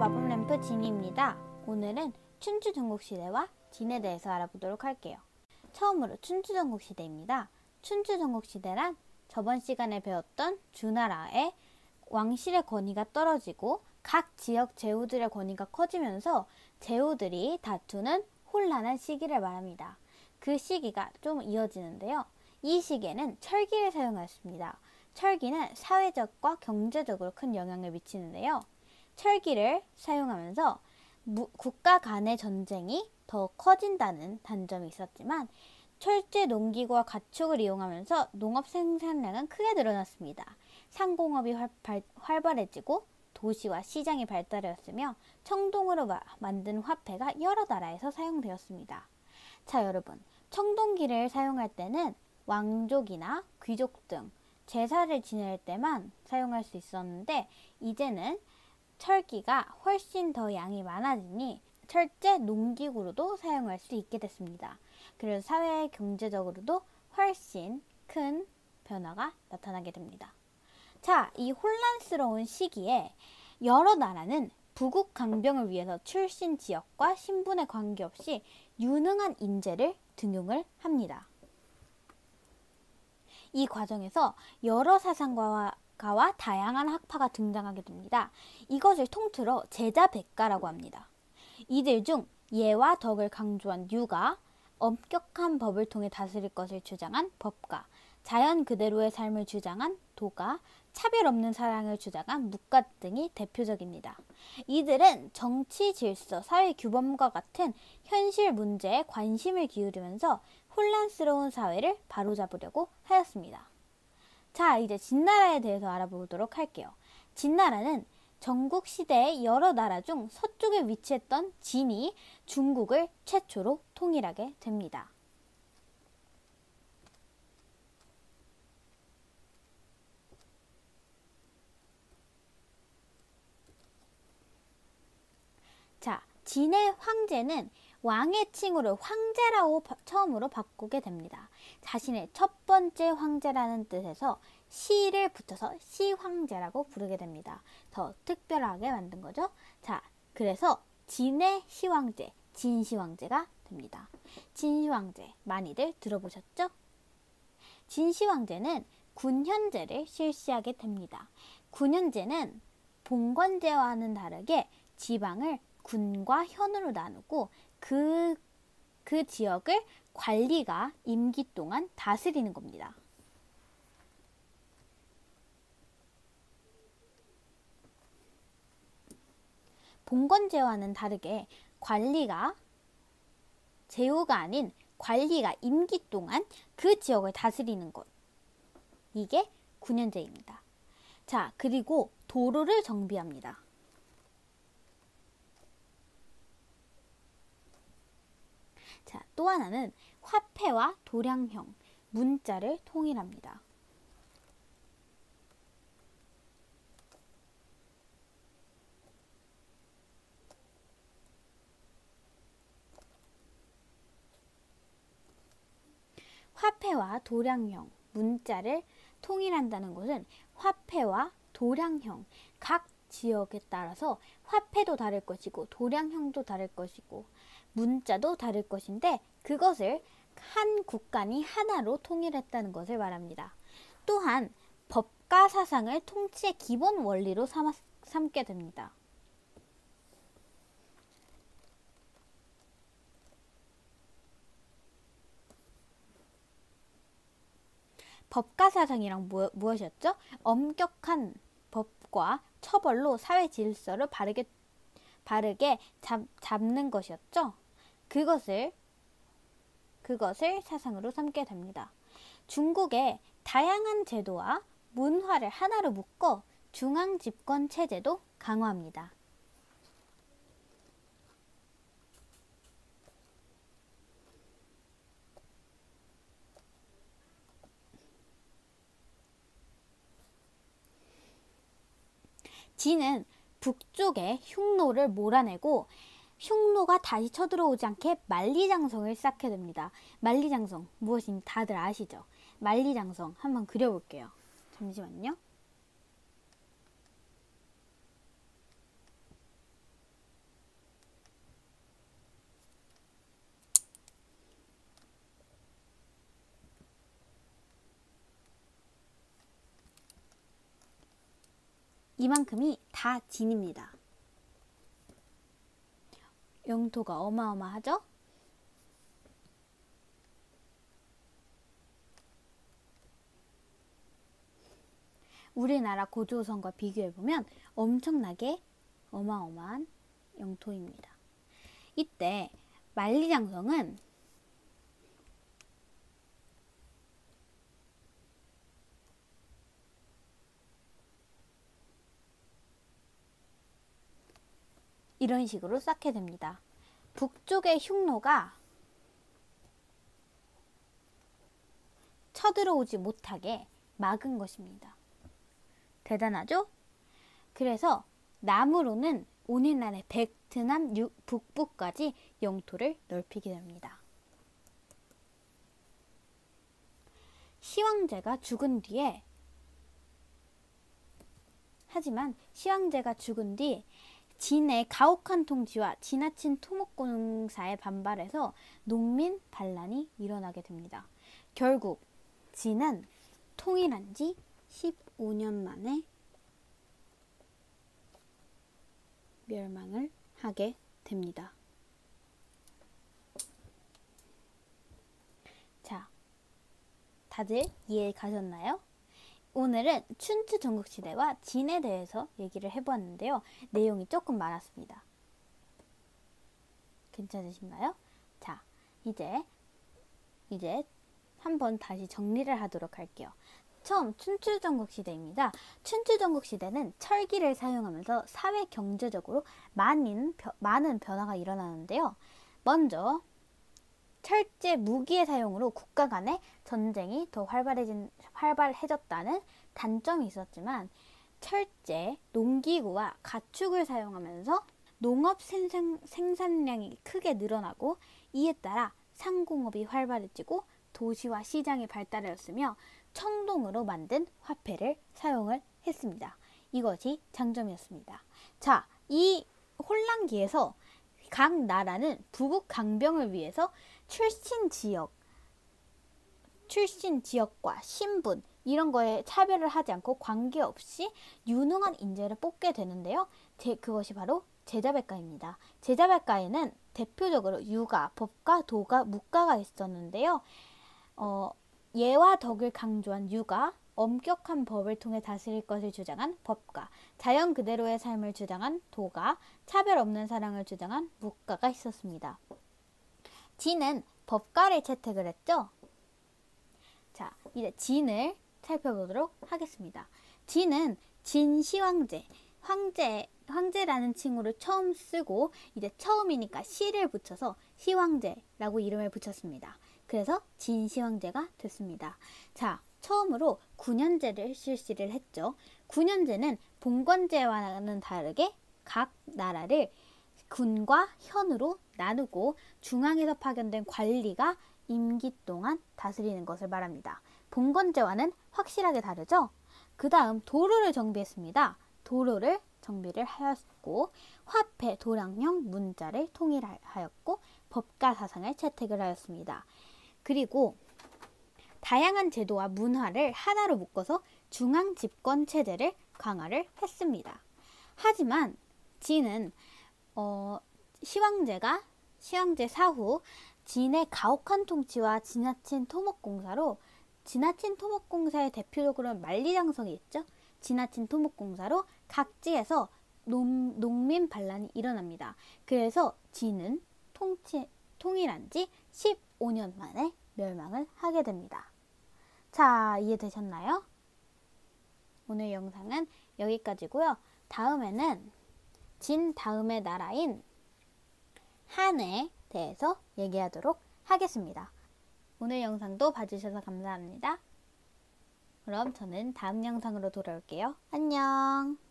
마법램프 진이입니다. 오늘은 춘추 전국시대와 진에 대해서 알아보도록 할게요. 처음으로 춘추 전국시대입니다. 춘추 전국시대란 저번 시간에 배웠던 주나라의 왕실의 권위가 떨어지고 각 지역 제후들의 권위가 커지면서 제후들이 다투는 혼란한 시기를 말합니다. 그 시기가 좀 이어지는데요. 이 시기에는 철기를 사용하였습니다. 철기는 사회적과 경제적으로 큰 영향을 미치는데요. 철기를 사용하면서 국가 간의 전쟁이 더 커진다는 단점이 있었지만 철제 농기구와 가축을 이용하면서 농업 생산량은 크게 늘어났습니다. 상공업이 활발해지고 도시와 시장이 발달하였으며 청동으로 만든 화폐가 여러 나라에서 사용되었습니다. 자, 여러분, 청동기를 사용할 때는 왕족이나 귀족 등 제사를 지낼 때만 사용할 수 있었는데 이제는 철기가 훨씬 더 양이 많아지니 철제 농기구로도 사용할 수 있게 됐습니다. 그래서 사회 경제적으로도 훨씬 큰 변화가 나타나게 됩니다. 자, 이 혼란스러운 시기에 여러 나라는 부국 강병을 위해서 출신 지역과 신분에 관계없이 유능한 인재를 등용을 합니다. 이 과정에서 여러 사상가와 다양한 학파가 등장하게 됩니다. 이것을 통틀어 제자백가라고 합니다. 이들 중 예와 덕을 강조한 유가, 엄격한 법을 통해 다스릴 것을 주장한 법가, 자연 그대로의 삶을 주장한 도가, 차별 없는 사랑을 주장한 묵가 등이 대표적입니다. 이들은 정치 질서, 사회 규범과 같은 현실 문제에 관심을 기울이면서 혼란스러운 사회를 바로잡으려고 하였습니다. 자, 이제 진나라에 대해서 알아보도록 할게요. 진나라는 전국시대의 여러 나라 중 서쪽에 위치했던 진이 중국을 최초로 통일하게 됩니다. 자, 진의 황제는 왕의 칭호를 황제라고 처음으로 바꾸게 됩니다. 자신의 첫 번째 황제라는 뜻에서 시를 붙여서 시황제라고 부르게 됩니다. 더 특별하게 만든 거죠. 자, 그래서 진의 시황제, 진시황제가 됩니다. 진시황제 많이들 들어보셨죠? 진시황제는 군현제를 실시하게 됩니다. 군현제는 봉건제와는 다르게 지방을 군과 현으로 나누고 그 지역을 관리가 임기 동안 다스리는 겁니다. 봉건제와는 다르게 관리가 제후가 아닌 관리가 임기 동안 그 지역을 다스리는 것. 이게 군현제입니다. 자, 그리고 도로를 정비합니다. 자, 또 하나는 화폐와 도량형, 문자를 통일합니다. 화폐와 도량형, 문자를 통일한다는 것은 화폐와 도량형, 각 지역에 따라서 화폐도 다를 것이고 도량형도 다를 것이고 문자도 다를 것인데 그것을 한 국간이 하나로 통일했다는 것을 말합니다. 또한 법가 사상을 통치의 기본 원리로 삼게 됩니다. 법가 사상이란 무엇이었죠? 엄격한 법과 처벌로 사회 질서를 바르게 잡는 것이었죠. 그것을 사상으로 삼게 됩니다. 중국의 다양한 제도와 문화를 하나로 묶어 중앙 집권 체제도 강화합니다. 진은 북쪽의 흉노를 몰아내고 흉노가 다시 쳐들어오지 않게 만리장성을 쌓게 됩니다. 만리장성 무엇인지 다들 아시죠? 만리장성 한번 그려볼게요. 잠시만요. 이만큼이 다 진입니다. 영토가 어마어마하죠? 우리나라 고조선과 비교해보면 엄청나게 어마어마한 영토입니다. 이때 만리장성은 이런 식으로 쌓게 됩니다. 북쪽의 흉노가 쳐들어오지 못하게 막은 것입니다. 대단하죠? 그래서 남으로는 오늘날의 베트남 북부까지 영토를 넓히게 됩니다. 시황제가 죽은 뒤 진의 가혹한 통치와 지나친 토목공사에 반발해서 농민 반란이 일어나게 됩니다. 결국 진은 통일한 지 15년 만에 멸망을 하게 됩니다. 자, 다들 이해 가셨나요? 오늘은 춘추 전국시대와 진에 대해서 얘기를 해보았는데요. 내용이 조금 많았습니다. 괜찮으신가요? 자, 이제 한번 다시 정리를 하도록 할게요. 처음 춘추 전국시대입니다. 춘추 전국시대는 철기를 사용하면서 사회 경제적으로 많은 변화가 일어나는데요. 먼저 철제 무기의 사용으로 국가 간의 전쟁이 더 활발해졌다는 단점이 있었지만 철제, 농기구와 가축을 사용하면서 농업 생산량이 크게 늘어나고 이에 따라 상공업이 활발해지고 도시와 시장이 발달하였으며 청동으로 만든 화폐를 사용을 했습니다. 이것이 장점이었습니다. 자, 이 혼란기에서 각 나라는 부국 강병을 위해서 출신 지역과 신분 이런 거에 차별을 하지 않고 관계없이 유능한 인재를 뽑게 되는데요. 그것이 바로 제자백가입니다. 제자백가에는 대표적으로 유가, 법가, 도가, 묵가가 있었는데요. 예와 덕을 강조한 유가, 엄격한 법을 통해 다스릴 것을 주장한 법가, 자연 그대로의 삶을 주장한 도가, 차별 없는 사랑을 주장한 묵가가 있었습니다. 진은 법가를 채택을 했죠. 자, 이제 진을 살펴보도록 하겠습니다. 진은 진시황제, 황제라는 칭호를 처음 쓰고 이제 처음이니까 시를 붙여서 시황제라고 이름을 붙였습니다. 그래서 진시황제가 됐습니다. 자, 처음으로 군현제를 실시를 했죠. 군현제는 봉건제와는 다르게 각 나라를 군과 현으로 나누고 중앙에서 파견된 관리가 임기 동안 다스리는 것을 말합니다. 봉건제와는 확실하게 다르죠. 그 다음 도로를 정비했습니다. 도로를 정비를 하였고 화폐, 도량형, 문자를 통일하였고 법가 사상을 채택을 하였습니다. 그리고 다양한 제도와 문화를 하나로 묶어서 중앙 집권 체제를 강화를 했습니다. 하지만 진은 시황제 사후 진의 가혹한 통치와 지나친 토목공사의 대표적으로는 만리장성이 있죠. 지나친 토목공사로 각지에서 농민 반란이 일어납니다. 그래서 진은 통일한 지 15년 만에 멸망을 하게 됩니다. 자, 이해되셨나요? 오늘 영상은 여기까지고요. 다음에는 진 다음의 나라인 한에 대해서 얘기하도록 하겠습니다. 오늘 영상도 봐주셔서 감사합니다. 그럼 저는 다음 영상으로 돌아올게요. 안녕.